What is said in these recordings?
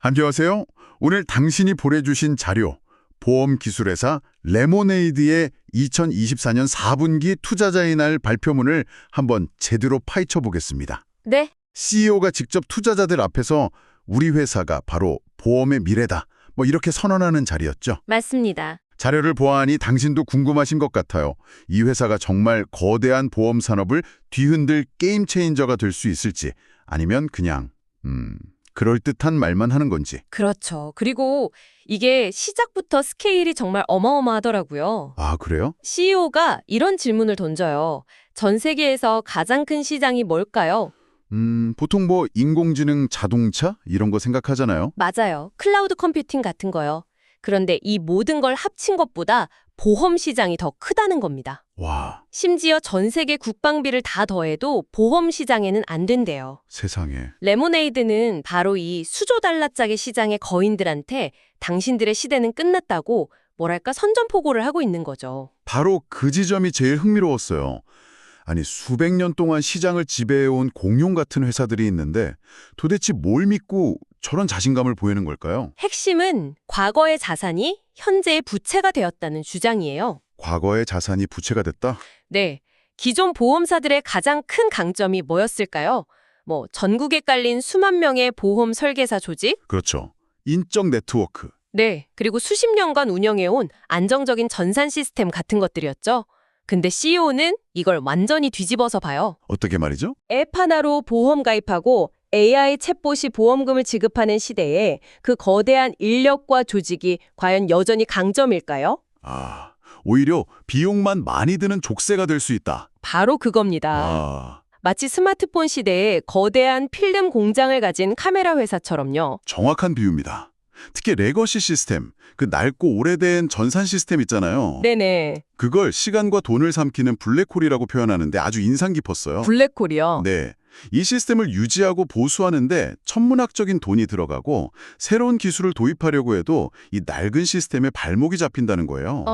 안녕하세요. 오늘 당신이 보내주신 자료, 보험기술회사 레모네이드의 2024년 4분기 투자자의 날 발표문을 한번 제대로 파헤쳐 보겠습니다. 네, CEO가 직접 투자자들 앞에서 우리 회사가 바로 보험의 미래다, 이렇게 선언하는 자리였죠. 맞습니다. 자료를 보아하니 당신도 궁금하신 것 같아요. 이 회사가 정말 거대한 보험 산업을 뒤흔들 게임 체인저가 될 수 있을지, 아니면 그냥 그럴듯한 말만 하는 건지. 그렇죠. 그리고 이게 시작부터 스케일이 정말 어마어마하더라고요. 아, 그래요? CEO가 이런 질문을 던져요. 전 세계에서 가장 큰 시장이 뭘까요? 보통 인공지능, 자동차 이런 거 생각하잖아요. 맞아요. 클라우드 컴퓨팅 같은 거요. 그런데 이 모든 걸 합친 것보다 보험 시장이 더 크다는 겁니다. 와, 심지어 전 세계 국방비를 다 더해도 보험 시장에는 안 된대요. 세상에. 레모네이드는 바로 이 수조 달러짜리 시장의 거인들한테 당신들의 시대는 끝났다고 뭐랄까 선전포고를 하고 있는 거죠. 바로 그 지점이 제일 흥미로웠어요. 아니, 수백 년 동안 시장을 지배해온 공룡 같은 회사들이 있는데 도대체 뭘 믿고 저런 자신감을 보이는 걸까요? 핵심은 과거의 자산이 현재의 부채가 되었다는 주장이에요. 과거의 자산이 부채가 됐다? 네, 기존 보험사들의 가장 큰 강점이 뭐였을까요? 전국에 깔린 수만 명의 보험 설계사 조직? 그렇죠. 인적 네트워크. 네, 그리고 수십 년간 운영해온 안정적인 전산 시스템 같은 것들이었죠. 근데 CEO는 이걸 완전히 뒤집어서 봐요. 어떻게 말이죠? 앱 하나로 보험 가입하고 AI 챗봇이 보험금을 지급하는 시대에 그 거대한 인력과 조직이 과연 여전히 강점일까요? 아, 오히려 비용만 많이 드는 족쇄가 될 수 있다. 바로 그겁니다. 아, 마치 스마트폰 시대에 거대한 필름 공장을 가진 카메라 회사처럼요. 정확한 비유입니다. 특히 레거시 시스템, 그 낡고 오래된 전산 시스템 있잖아요. 네네. 그걸 시간과 돈을 삼키는 블랙홀이라고 표현하는데 아주 인상 깊었어요. 블랙홀이요. 네. 이 시스템을 유지하고 보수하는데 천문학적인 돈이 들어가고 새로운 기술을 도입하려고 해도 이 낡은 시스템에 발목이 잡힌다는 거예요.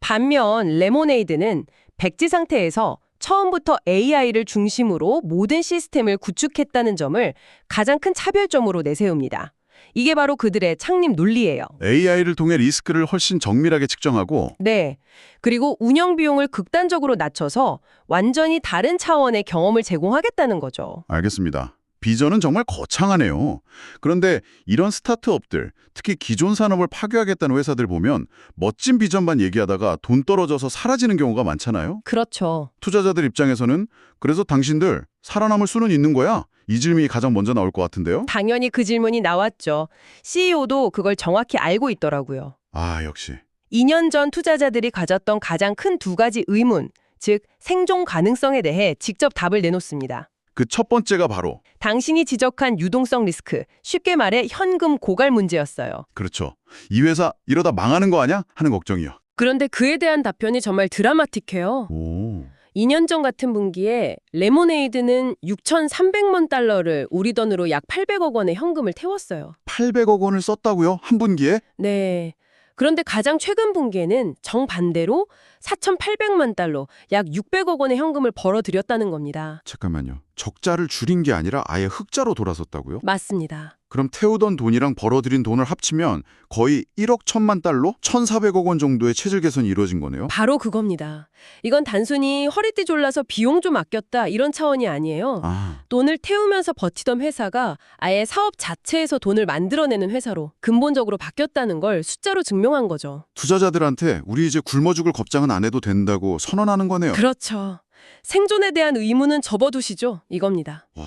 반면 레모네이드는 백지 상태에서 처음부터 AI를 중심으로 모든 시스템을 구축했다는 점을 가장 큰 차별점으로 내세웁니다. 이게 바로 그들의 창립 논리예요. AI를 통해 리스크를 훨씬 정밀하게 측정하고 네. 그리고 운영 비용을 극단적으로 낮춰서 완전히 다른 차원의 경험을 제공하겠다는 거죠. 알겠습니다. 비전은 정말 거창하네요. 그런데 이런 스타트업들, 특히 기존 산업을 파괴하겠다는 회사들 보면 멋진 비전만 얘기하다가 돈 떨어져서 사라지는 경우가 많잖아요. 그렇죠. 투자자들 입장에서는 그래서 당신들 살아남을 수는 있는 거야? 이 질문이 가장 먼저 나올 것 같은데요. 당연히 그 질문이 나왔죠. CEO도 그걸 정확히 알고 있더라고요. 아, 역시. 2년 전 투자자들이 가졌던 가장 큰 두 가지 의문, 즉 생존 가능성에 대해 직접 답을 내놓습니다. 그 첫 번째가 바로 당신이 지적한 유동성 리스크, 쉽게 말해 현금 고갈 문제였어요. 그렇죠. 이 회사 이러다 망하는 거 아니야? 하는 걱정이요. 그런데 그에 대한 답변이 정말 드라마틱해요. 오, 2년 전 같은 분기에 레모네이드는 6,300만 달러를 우리 돈으로 약 800억 원의 현금을 태웠어요. 800억 원을 썼다고요? 한 분기에? 네. 그런데 가장 최근 분기에는 정반대로 4,800만 달러, 약 600억 원의 현금을 벌어들였다는 겁니다. 잠깐만요. 적자를 줄인 게 아니라 아예 흑자로 돌아섰다고요? 맞습니다. 그럼 태우던 돈이랑 벌어들인 돈을 합치면 거의 1억 1천만 달러? 1,400억 원 정도의 체질 개선이 이루어진 거네요? 바로 그겁니다. 이건 단순히 허리띠 졸라서 비용 좀 아꼈다 이런 차원이 아니에요. 아, 돈을 태우면서 버티던 회사가 아예 사업 자체에서 돈을 만들어내는 회사로 근본적으로 바뀌었다는 걸 숫자로 증명한 거죠. 투자자들한테 우리 이제 굶어 죽을 겁장은 안 해도 된다고 선언하는 거네요. 그렇죠. 생존에 대한 의무는 접어두시죠. 이겁니다. 와,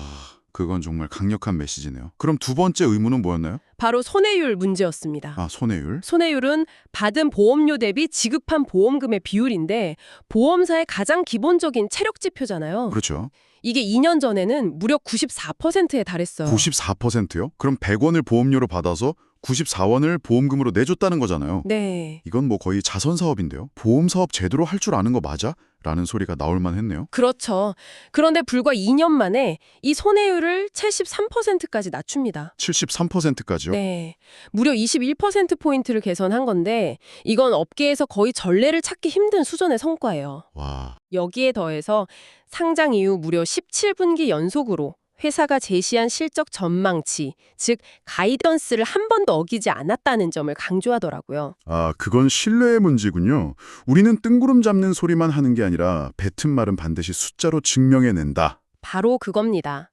그건 정말 강력한 메시지네요. 그럼 두 번째 의무는 뭐였나요? 바로 손해율 문제였습니다. 아, 손해율? 손해율은 받은 보험료 대비 지급한 보험금의 비율인데 보험사의 가장 기본적인 체력 지표잖아요. 그렇죠. 이게 2년 전에는 무려 94%에 달했어요. 94%요? 그럼 100원을 보험료로 받아서 94원을 보험금으로 내줬다는 거잖아요. 네. 이건 거의 자선사업인데요. 보험사업 제대로 할 줄 아는 거 맞아? 라는 소리가 나올 만했네요. 그렇죠. 그런데 불과 2년 만에 이 손해율을 73%까지 낮춥니다. 73%까지요? 네. 무려 21%포인트를 개선한 건데 이건 업계에서 거의 전례를 찾기 힘든 수준의 성과예요. 와, 여기에 더해서 상장 이후 무려 17분기 연속으로 회사가 제시한 실적 전망치, 즉 가이던스를 한 번도 어기지 않았다는 점을 강조하더라고요. 아, 그건 신뢰의 문제군요. 우리는 뜬구름 잡는 소리만 하는 게 아니라 뱉은 말은 반드시 숫자로 증명해낸다. 바로 그겁니다.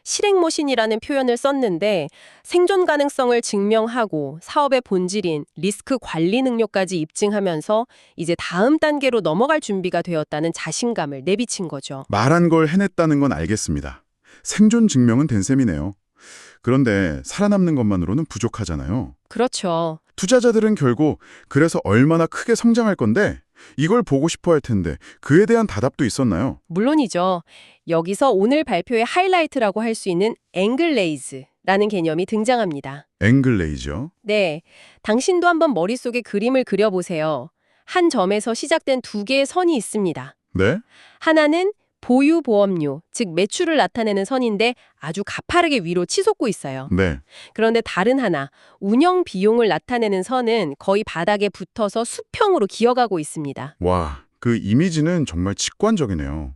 실행머신이라는 표현을 썼는데 생존 가능성을 증명하고 사업의 본질인 리스크 관리 능력까지 입증하면서 이제 다음 단계로 넘어갈 준비가 되었다는 자신감을 내비친 거죠. 말한 걸 해냈다는 건 알겠습니다. 생존 증명은 된 셈이네요. 그런데 살아남는 것만으로는 부족하잖아요. 그렇죠. 투자자들은 결국 그래서 얼마나 크게 성장할 건데 이걸 보고 싶어 할 텐데 그에 대한 답답도 있었나요? 물론이죠. 여기서 오늘 발표의 하이라이트라고 할 수 있는 앵글레이즈라는 개념이 등장합니다. 앵글레이죠. 네, 당신도 한번 머릿속에 그림을 그려보세요. 한 점에서 시작된 두 개의 선이 있습니다. 네? 하나는 보유 보험료, 즉 매출을 나타내는 선인데 아주 가파르게 위로 치솟고 있어요. 네. 그런데 다른 하나, 운영 비용을 나타내는 선은 거의 바닥에 붙어서 수평으로 기어가고 있습니다. 와, 그 이미지는 정말 직관적이네요.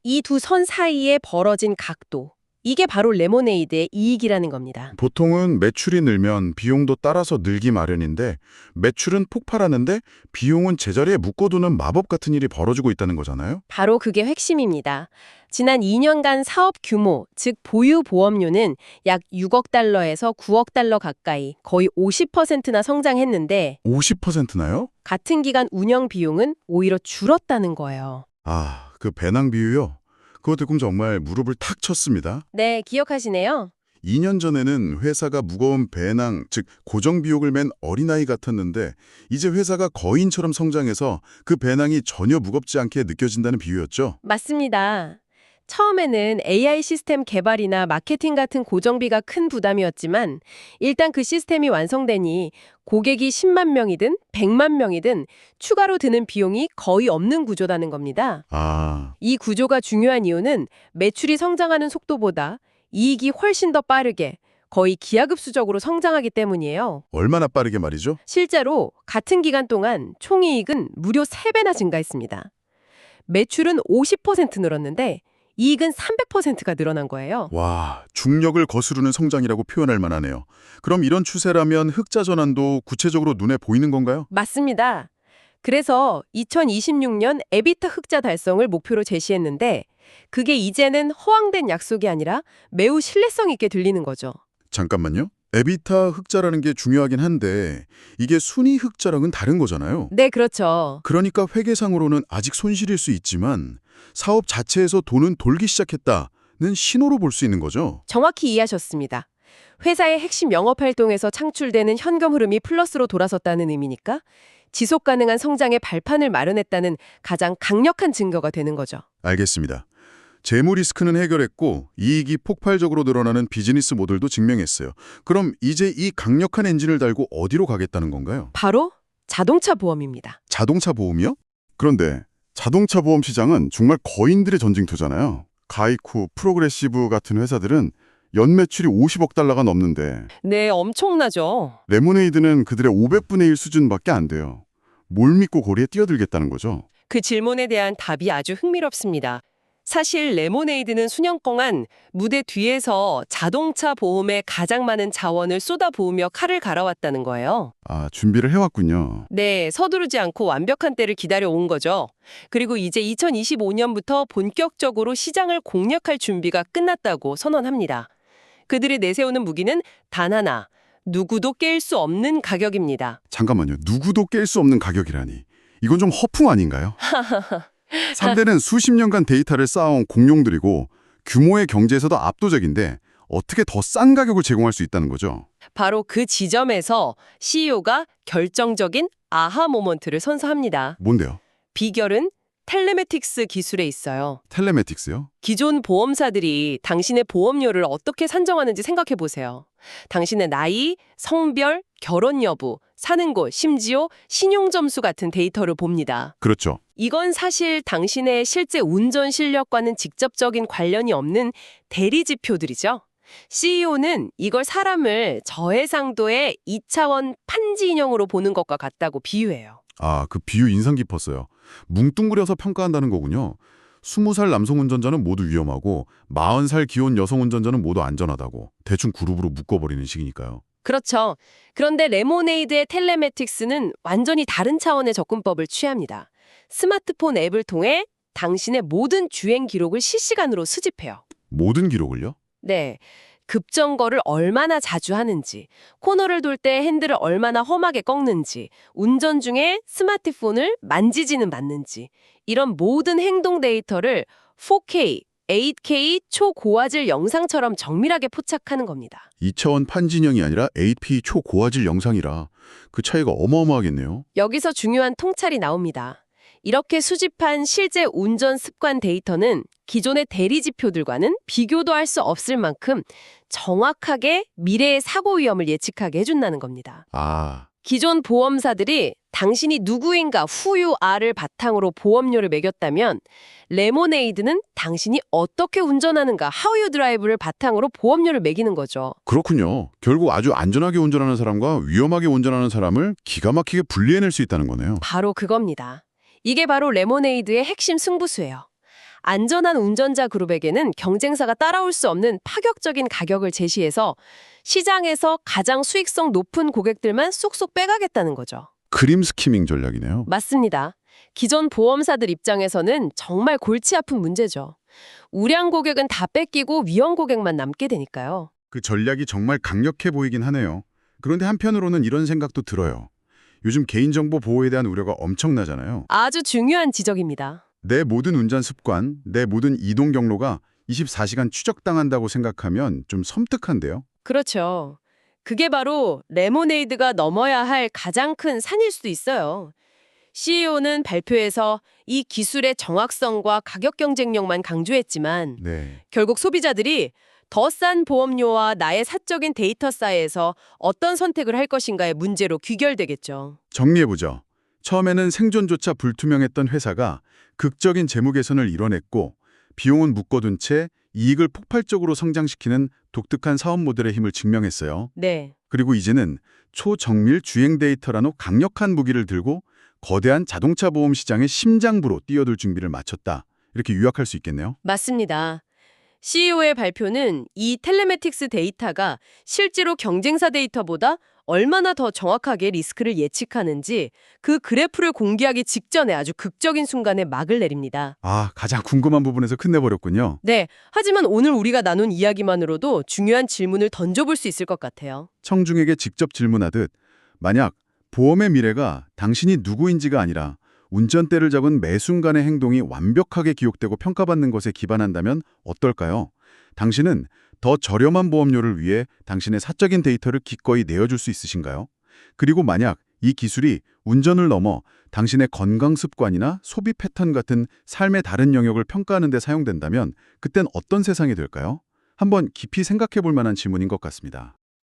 이 두 선 사이에 벌어진 각도, 이게 바로 레모네이드의 이익이라는 겁니다. 보통은 매출이 늘면 비용도 따라서 늘기 마련인데 매출은 폭발하는데 비용은 제자리에 묶어두는 마법 같은 일이 벌어지고 있다는 거잖아요. 바로 그게 핵심입니다. 지난 2년간 사업 규모, 즉 보유 보험료는 약 6억 달러에서 9억 달러 가까이 거의 50%나 성장했는데 50%나요? 같은 기간 운영 비용은 오히려 줄었다는 거예요. 아, 그 배낭 비유요? 그거 듣고 정말 무릎을 탁 쳤습니다. 네, 기억하시네요. 2년 전에는 회사가 무거운 배낭, 즉 고정 비용을 맨 어린아이 같았는데 이제 회사가 거인처럼 성장해서 그 배낭이 전혀 무겁지 않게 느껴진다는 비유였죠. 맞습니다. 처음에는 AI 시스템 개발이나 마케팅 같은 고정비가 큰 부담이었지만 일단 그 시스템이 완성되니 고객이 10만 명이든 100만 명이든 추가로 드는 비용이 거의 없는 구조라는 겁니다. 아, 이 구조가 중요한 이유는 매출이 성장하는 속도보다 이익이 훨씬 더 빠르게 거의 기하급수적으로 성장하기 때문이에요. 얼마나 빠르게 말이죠? 실제로 같은 기간 동안 총이익은 무려 3배나 증가했습니다. 매출은 50% 늘었는데 이익은 300%가 늘어난 거예요. 와, 중력을 거스르는 성장이라고 표현할 만하네요. 그럼 이런 추세라면 흑자 전환도 구체적으로 눈에 보이는 건가요? 맞습니다. 그래서 2026년 에비타 흑자 달성을 목표로 제시했는데 그게 이제는 허황된 약속이 아니라 매우 신뢰성 있게 들리는 거죠. 잠깐만요. 에비타 흑자라는 게 중요하긴 한데 이게 순이 흑자랑은 다른 거잖아요. 네, 그렇죠. 그러니까 회계상으로는 아직 손실일 수 있지만 사업 자체에서 돈은 돌기 시작했다는 신호로 볼 수 있는 거죠. 정확히 이해하셨습니다. 회사의 핵심 영업활동에서 창출되는 현금 흐름이 플러스로 돌아섰다는 의미니까 지속 가능한 성장의 발판을 마련했다는 가장 강력한 증거가 되는 거죠. 알겠습니다. 재무 리스크는 해결했고 이익이 폭발적으로 늘어나는 비즈니스 모델도 증명했어요. 그럼 이제 이 강력한 엔진을 달고 어디로 가겠다는 건가요? 바로 자동차 보험입니다. 자동차 보험이요? 그런데 자동차 보험 시장은 정말 거인들의 전쟁터잖아요. 가이쿠, 프로그레시브 같은 회사들은 연매출이 50억 달러가 넘는데 네, 엄청나죠. 레모네이드는 그들의 500분의 1 수준밖에 안 돼요. 뭘 믿고 거리에 뛰어들겠다는 거죠? 그 질문에 대한 답이 아주 흥미롭습니다. 사실 레모네이드는 수년 동안 무대 뒤에서 자동차 보험에 가장 많은 자원을 쏟아부으며 칼을 갈아왔다는 거예요. 아, 준비를 해왔군요. 네, 서두르지 않고 완벽한 때를 기다려온 거죠. 그리고 이제 2025년부터 본격적으로 시장을 공략할 준비가 끝났다고 선언합니다. 그들이 내세우는 무기는 단 하나, 누구도 깰 수 없는 가격입니다. 잠깐만요. 누구도 깰 수 없는 가격이라니. 이건 좀 허풍 아닌가요? 상대는 수십 년간 데이터를 쌓아온 공룡들이고 규모의 경제에서도 압도적인데 어떻게 더 싼 가격을 제공할 수 있다는 거죠? 바로 그 지점에서 CEO가 결정적인 아하 모먼트를 선사합니다. 뭔데요? 비결은 텔레매틱스 기술에 있어요. 텔레매틱스요? 기존 보험사들이 당신의 보험료를 어떻게 산정하는지 생각해 보세요. 당신의 나이, 성별, 결혼 여부, 사는 곳, 심지어 신용점수 같은 데이터를 봅니다. 그렇죠. 이건 사실 당신의 실제 운전 실력과는 직접적인 관련이 없는 대리 지표들이죠. CEO는 이걸 사람을 저해상도의 2차원 판지 인형으로 보는 것과 같다고 비유해요. 아, 그 비유 인상 깊었어요. 뭉뚱그려서 평가한다는 거군요. 20살 남성 운전자는 모두 위험하고 40살 기혼 여성 운전자는 모두 안전하다고 대충 그룹으로 묶어버리는 식이니까요. 그렇죠. 그런데 레모네이드의 텔레매틱스는 완전히 다른 차원의 접근법을 취합니다. 스마트폰 앱을 통해 당신의 모든 주행 기록을 실시간으로 수집해요. 모든 기록을요? 네. 급정거를 얼마나 자주 하는지, 코너를 돌 때 핸들을 얼마나 험하게 꺾는지, 운전 중에 스마트폰을 만지지는 않는지, 이런 모든 행동 데이터를 4K, 8K 초고화질 영상처럼 정밀하게 포착하는 겁니다. 2차원 판진형이 아니라 8P 초고화질 영상이라 그 차이가 어마어마하겠네요. 여기서 중요한 통찰이 나옵니다. 이렇게 수집한 실제 운전 습관 데이터는 기존의 대리 지표들과는 비교도 할 수 없을 만큼 정확하게 미래의 사고 위험을 예측하게 해준다는 겁니다. 아, 기존 보험사들이 당신이 누구인가 후유아를 바탕으로 보험료를 매겼다면 레모네이드는 당신이 어떻게 운전하는가 하우 드라이브를 바탕으로 보험료를 매기는 거죠. 그렇군요. 결국 아주 안전하게 운전하는 사람과 위험하게 운전하는 사람을 기가 막히게 분리해낼 수 있다는 거네요. 바로 그겁니다. 이게 바로 레모네이드의 핵심 승부수예요. 안전한 운전자 그룹에게는 경쟁사가 따라올 수 없는 파격적인 가격을 제시해서 시장에서 가장 수익성 높은 고객들만 쏙쏙 빼가겠다는 거죠. 그림 스키밍 전략이네요. 맞습니다. 기존 보험사들 입장에서는 정말 골치 아픈 문제죠. 우량 고객은 다 뺏기고 위험 고객만 남게 되니까요. 그 전략이 정말 강력해 보이긴 하네요. 그런데 한편으로는 이런 생각도 들어요. 요즘 개인정보 보호에 대한 우려가 엄청나잖아요. 아주 중요한 지적입니다. 내 모든 운전 습관, 내 모든 이동 경로가 24시간 추적당한다고 생각하면 좀 섬뜩한데요. 그렇죠. 그게 바로 레모네이드가 넘어야 할 가장 큰 산일 수도 있어요. CEO는 발표에서 이 기술의 정확성과 가격 경쟁력만 강조했지만 네. 결국 소비자들이 더 싼 보험료와 나의 사적인 데이터 사이에서 어떤 선택을 할 것인가의 문제로 귀결되겠죠. 정리해보죠. 처음에는 생존조차 불투명했던 회사가 극적인 재무 개선을 이뤄냈고 비용은 묶어둔 채 이익을 폭발적으로 성장시키는 독특한 사업 모델의 힘을 증명했어요. 네. 그리고 이제는 초정밀 주행 데이터라는 강력한 무기를 들고 거대한 자동차 보험 시장의 심장부로 뛰어들 준비를 마쳤다. 이렇게 요약할 수 있겠네요. 맞습니다. CEO의 발표는 이 텔레매틱스 데이터가 실제로 경쟁사 데이터보다 얼마나 더 정확하게 리스크를 예측하는지 그 그래프를 공개하기 직전에 아주 극적인 순간에 막을 내립니다. 아, 가장 궁금한 부분에서 끝내버렸군요. 네, 하지만 오늘 우리가 나눈 이야기만으로도 중요한 질문을 던져볼 수 있을 것 같아요. 청중에게 직접 질문하듯 만약 보험의 미래가 당신이 누구인지가 아니라 운전대를 잡은 매 순간의 행동이 완벽하게 기록되고 평가받는 것에 기반한다면 어떨까요? 당신은 더 저렴한 보험료를 위해 당신의 사적인 데이터를 기꺼이 내어줄 수 있으신가요? 그리고 만약 이 기술이 운전을 넘어 당신의 건강 습관이나 소비 패턴 같은 삶의 다른 영역을 평가하는 데 사용된다면 그땐 어떤 세상이 될까요? 한번 깊이 생각해 볼 만한 질문인 것 같습니다.